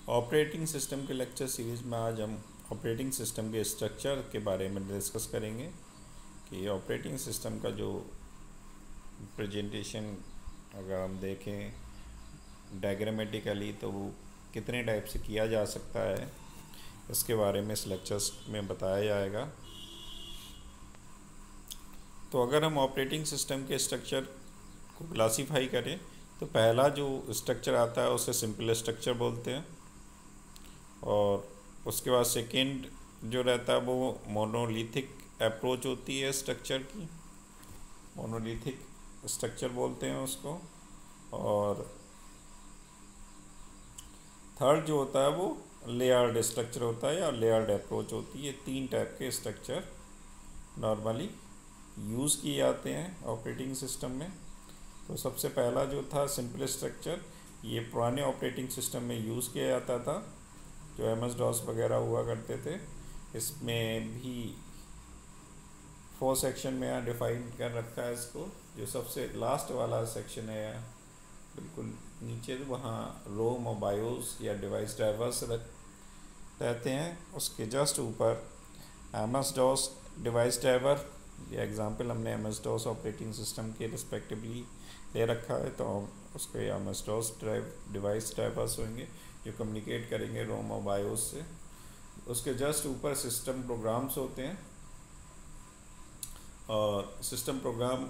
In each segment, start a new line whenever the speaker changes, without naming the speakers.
Operating system के lecture series में आज हम ऑपरेटिंग सिस्टम के स्ट्रक्चर के बारे में डिस्कस करेंगे कि ऑपरेटिंग सिस्टम का जो प्रेजेंटेशन अगर हम देखें डायग्रामेटिकली तो वो कितने टाइप से किया जा सकता है, इसके बारे में इस लेक्चर्स में बताया जाएगा। तो अगर हम ऑपरेटिंग सिस्टम के स्ट्रक्चर को क्लासीफाई करें तो पहला जो स्ट्रक्चर आता है उसे सिंपल स्ट्रक्चर बोलते हैं, और उसके बाद सेकेंड जो रहता है वो मोनोलिथिक अप्रोच होती है स्ट्रक्चर की, मोनोलिथिक स्ट्रक्चर बोलते हैं उसको। और थर्ड जो होता है वो लेयर्ड स्ट्रक्चर होता है या लेयर्ड अप्रोच होती है। तीन टाइप के स्ट्रक्चर नॉर्मली यूज़ किए जाते हैं ऑपरेटिंग सिस्टम में। तो सबसे पहला जो था सिंपल स्ट्रक्चर, ये पुराने ऑपरेटिंग सिस्टम में यूज़ किया जाता था, जो MS-DOS वगैरह हुआ करते थे। इसमें भी 4 सेक्शन में यहाँ डिफाइन कर रखा है इसको। जो सबसे लास्ट वाला सेक्शन है बिल्कुल नीचे, तो वहाँ रोम और बायोस या डिवाइस ड्राइवर्स रहते हैं। उसके जस्ट ऊपर MS-DOS डिवाइस ड्राइवर, ये एग्जांपल हमने MS-DOS ऑपरेटिंग सिस्टम के रिस्पेक्टिवली ले रखा है, तो उसके MS-DOS डिवाइस ड्राइवर्स होंगे जो कम्युनिकेट करेंगे रोम और बायोस से। उसके जस्ट ऊपर सिस्टम प्रोग्राम्स होते हैं, और system program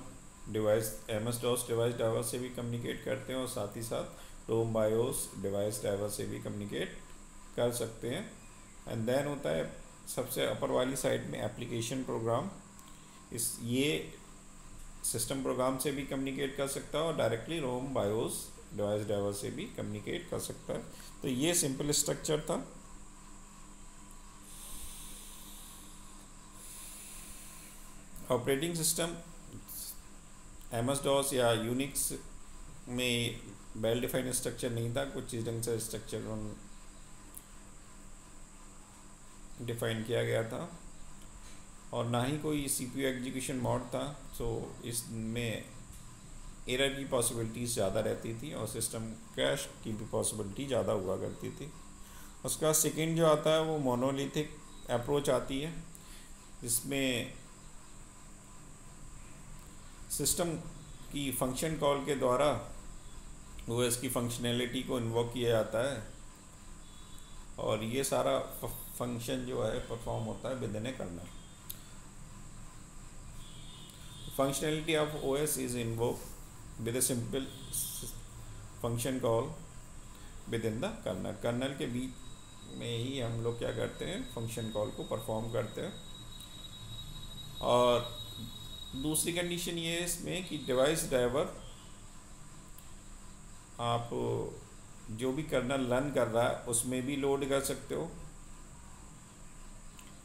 device MS-DOS device driver से भी कम्युनिकेट करते हैं, और साथ ही साथ रोम बायोस डिवाइस ड्राइवर से भी कम्युनिकेट कर सकते हैं। एंड देन होता है सबसे अपर वाली साइड में एप्लीकेशन प्रोग्राम। ये सिस्टम प्रोग्राम से भी कम्युनिकेट कर सकता है और डायरेक्टली रोम बायोस डिवाइस ड्राइवर से भी कम्युनिकेट कर सकता है। तो ये सिंपल स्ट्रक्चर था। ऑपरेटिंग सिस्टम MS-DOS या यूनिक्स में वेल डिफाइंड स्ट्रक्चर नहीं था, कुछ चीज़ ढंग से स्ट्रक्चर डिफाइन किया गया था, और ना ही कोई CPU एग्जीक्यूशन मोड था। सो इसमें एरर की पॉसिबिलिटीज़ ज़्यादा रहती थी और सिस्टम क्रैश की भी पॉसिबिलिटी ज़्यादा हुआ करती थी। उसका सेकेंड जो आता है वो मोनोलिथिक अप्रोच आती है, जिसमें सिस्टम की फंक्शन कॉल के द्वारा OS की फंक्शनैलिटी को इन्वोक किया जाता है, और ये सारा फंक्शन जो है परफॉर्म होता है within a kernel. Functionality of OS is invoke with a simple function call within the kernel. Kernel के बीच में ही हम लोग क्या करते हैं, फंक्शन कॉल को परफॉर्म करते हैं। और दूसरी कंडीशन ये है इसमें कि डिवाइस ड्राइवर आप जो भी कर्नल रन कर रहा है उसमें भी लोड कर सकते हो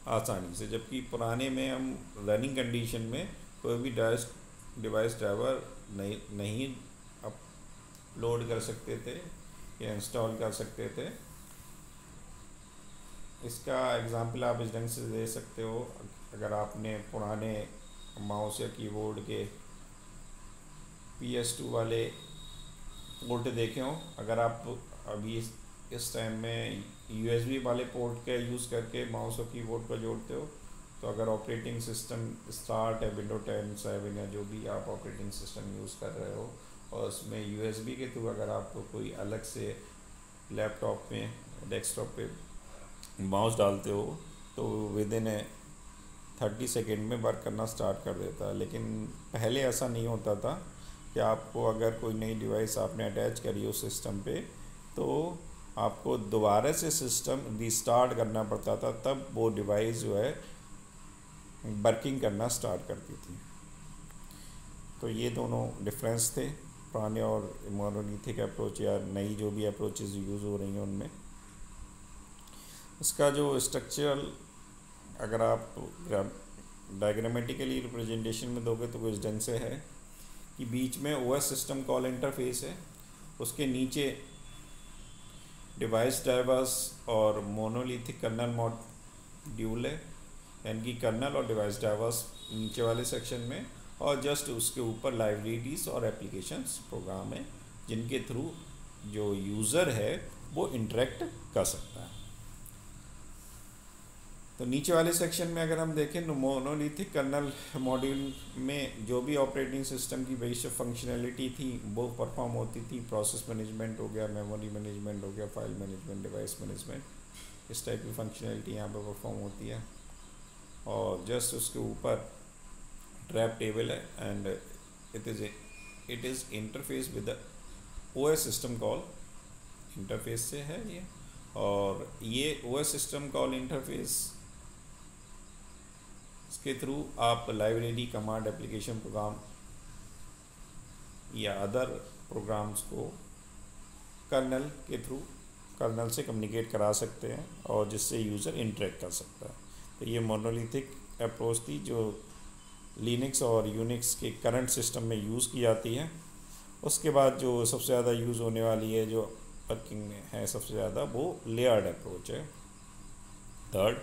आसानी से, जबकि पुराने में हम रनिंग कंडीशन में कोई भी डिवाइस ड्राइवर नहीं अपलोड कर सकते थे या इंस्टॉल कर सकते थे। इसका एग्जांपल आप इस ढंग से दे सकते हो, अगर आपने पुराने माउस या कीबोर्ड के PS2 वाले पोर्ट देखे हो, अगर आप अभी इस टाइम में USB वाले पोर्ट का यूज़ करके माउस और कीबोर्ड को जोड़ते हो, तो अगर ऑपरेटिंग सिस्टम स्टार्ट है Windows 10, 7 या जो भी आप ऑपरेटिंग सिस्टम यूज़ कर रहे हो, और उसमें USB के थ्रू अगर आपको कोई अलग से लैपटॉप में डेस्कटॉप पे माउस डालते हो तो विद इन 30 सेकेंड में वर्क करना स्टार्ट कर देता है। लेकिन पहले ऐसा नहीं होता था कि आपको अगर कोई नई डिवाइस आपने अटैच करी हो सिस्टम पे, तो आपको दोबारा से सिस्टम रीस्टार्ट करना पड़ता था, तब वो डिवाइस जो है वर्किंग करना स्टार्ट करती थी। तो ये दोनों डिफरेंस थे पुराने और मोनोलिथिक अप्रोच या नई जो भी अप्रोचेज यूज़ हो रही हैं उनमें। इसका जो स्ट्रक्चरल अगर आप डायग्रामेटिकली रिप्रेजेंटेशन में दोगे तो कुछ ढंग से है कि बीच में OS सिस्टम कॉल इंटरफेस है, उसके नीचे डिवाइस ड्राइवर्स और मोनोलिथिक कर्नल मॉड्यूल है, यानी कि कर्नल और डिवाइस ड्राइवर्स नीचे वाले सेक्शन में, और जस्ट उसके ऊपर लाइब्रेरीज और एप्लीकेशंस प्रोग्राम है जिनके थ्रू जो यूज़र है वो इंटरेक्ट कर सकता है। तो नीचे वाले सेक्शन में अगर हम देखें तो मोनोलिथिक कर्नल मॉड्यूल में जो भी ऑपरेटिंग सिस्टम की बेसिक फंक्शनैलिटी थी वो परफॉर्म होती थी। प्रोसेस मैनेजमेंट हो गया, मेमोरी मैनेजमेंट हो गया, फाइल मैनेजमेंट, डिवाइस मैनेजमेंट, इस टाइप की फंक्शनैलिटी यहाँ पर परफॉर्म होती है। और जस्ट उसके ऊपर ट्रैप टेबल है and it is interface with the OS system call, interface से है ये। और ये OS सिस्टम कॉल इंटरफेस के थ्रू आप लाइब्रेरी, कमांड, एप्लीकेशन प्रोग्राम या अदर प्रोग्राम्स को कर्नल के थ्रू कर्नल से कम्युनिकेट करा सकते हैं और जिससे यूज़र इंटरेक्ट कर सकता है। तो ये मोनोलिथिक अप्रोच थी जो लिनक्स और यूनिक्स के करंट सिस्टम में यूज़ की जाती है। उसके बाद जो सबसे ज़्यादा यूज़ होने वाली है, जो वर्किंग में है सबसे ज़्यादा, वो लेयर्ड अप्रोच है। Third,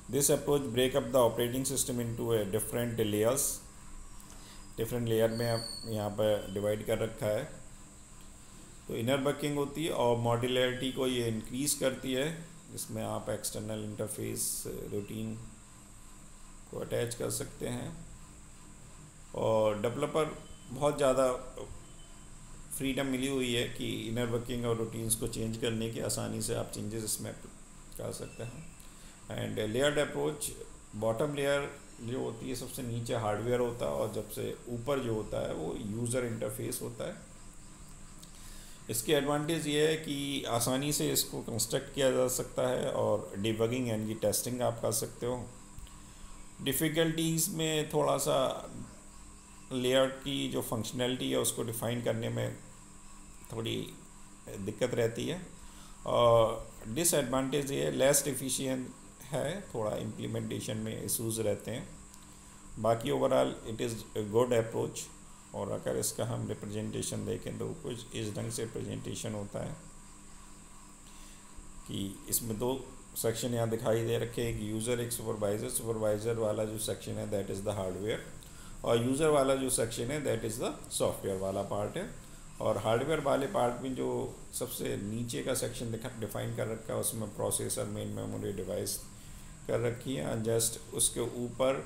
this approach break up the operating system into a different layers. Different layer में आप यहाँ पर डिवाइड कर रखा है। तो इनर वर्किंग होती है और मॉड्यूलरिटी को ये इंक्रीज़ करती है, जिसमें आप एक्सटर्नल इंटरफेस रूटीन को अटैच कर सकते हैं और डेवलपर बहुत ज़्यादा फ्रीडम मिली हुई है कि इनर वर्किंग और रूटीन्स को चेंज करने की आसानी से आप चेंजेस इसमें कर सकते हैं। And layered approach, bottom layer जो होती है सबसे नीचे हार्डवेयर होता है और जब से ऊपर जो होता है वो यूज़र इंटरफेस होता है। इसके एडवांटेज ये है कि आसानी से इसको कंस्ट्रक्ट किया जा सकता है और डिबगिंग यानी कि टेस्टिंग आप कर सकते हो। डिफ़िकल्टीज़ में थोड़ा सा लेयर की जो फंक्शनैलिटी है उसको डिफ़ाइन करने में थोड़ी दिक्कत रहती है और डिसएडवांटेज ये लेस एफिशिएंट है, थोड़ा इम्प्लीमेंटेशन में इश्यूज़ रहते हैं। बाकी overall it is a good approach. और अगर इसका हम रिप्रेजेंटेशन देखें तो कुछ इस ढंग से प्रेजेंटेशन होता है कि इसमें दो सेक्शन यहाँ दिखाई दे रखे हैं, एक यूज़र, एक सुपरवाइज़र। सुपरवाइज़र वाला जो सेक्शन है दैट इज़ द हार्डवेयर और यूज़र वाला जो सेक्शन है दैट इज़ द सॉफ्टवेयर वाला पार्ट है। और हार्डवेयर वाले पार्ट में जो सबसे नीचे का सेक्शन डिफाइन कर रखा है उसमें प्रोसेसर, मेन मेमोरी, डिवाइस कर रखी है। जस्ट उसके ऊपर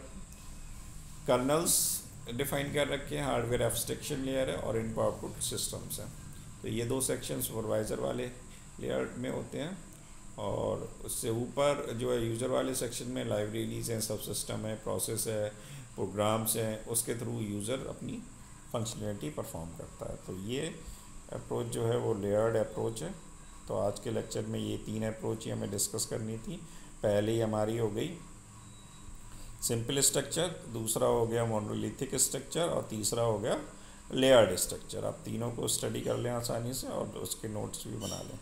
कर्नल्स डिफाइन कर रखे हैं, हार्डवेयर एब्स्ट्रैक्शन लेयर है और इनपुट आउटपुट सिस्टम्स हैं। तो ये दो सेक्शन सुपरवाइज़र वाले लेयर में होते हैं और उससे ऊपर जो है यूज़र वाले सेक्शन में लाइब्रेरीज हैं, सब सिस्टम है, प्रोसेस है, प्रोग्राम्स हैं, उसके थ्रू यूज़र अपनी फंक्शनलिटी परफॉर्म करता है। तो ये अप्रोच जो है वो लेयर्ड अप्रोच है। तो आज के लेक्चर में ये तीन अप्रोच ही हमें डिस्कस करनी थी। पहली हमारी हो गई सिंपल स्ट्रक्चर, दूसरा हो गया मोनोलिथिक स्ट्रक्चर और तीसरा हो गया लेयर्ड स्ट्रक्चर। आप तीनों को स्टडी कर लें आसानी से और उसके नोट्स भी बना लें।